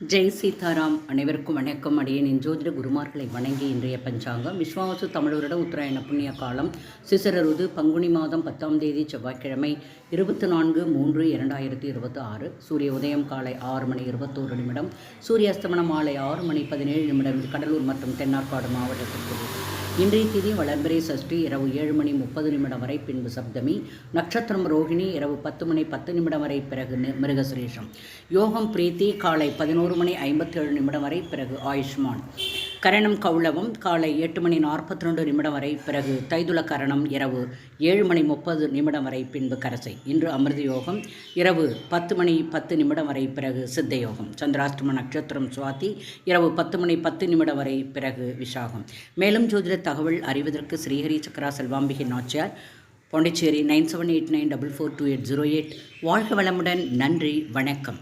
ஜெய் சீதாராம். அனைவருக்கும் வணக்கம். அடியேன் ஜோதிட குருமார்களை வணங்கி இன்றைய பஞ்சாங்கம் விஸ்வாவசு தமிழருட உத்தராயண புண்ணிய காலம் சிசிரருது பங்குனி மாதம் 10ஆம் தேதி செவ்வாய்க்கிழமை 24/3/2026. சூரிய உதயம் காலை 6:21. சூரிய அஸ்தமனம் மாலை 6:17. கடலூர் மற்றும் தென்னார்காடு மாவட்டத்திற்கு இன்றைய திதி வளர்பிறை சஷ்டி இரவு 7:30 வரை, பின்பு சப்தமி. நட்சத்திரம் ரோகிணி இரவு 10:10 வரை, பிறகு மிருகசுரேஷம். யோகம் பிரீத்தி காலை 11:57 வரை, பிறகு ஆயுஷ்மான். கரணம் கௌளவம் காலை 8:42 வரை, பிறகு தைதுல கரணம் இரவு 7:30 வரை, பின்பு கரசை. இன்று அமிர்த யோகம் இரவு 10:10 வரை, பிறகு சித்த யோகம். சந்திராஷ்டம நட்சத்திரம் சுவாதி இரவு 10:10 வரை, பிறகு விஷாகம். மேலும் ஜோதிட தகவல் அறிவதற்கு ஸ்ரீஹரி சக்கரா செல்வாம்பிகை நாச்சியார், பாண்டிச்சேரி 9789442808. வாழ்க வளமுடன். நன்றி, வணக்கம்.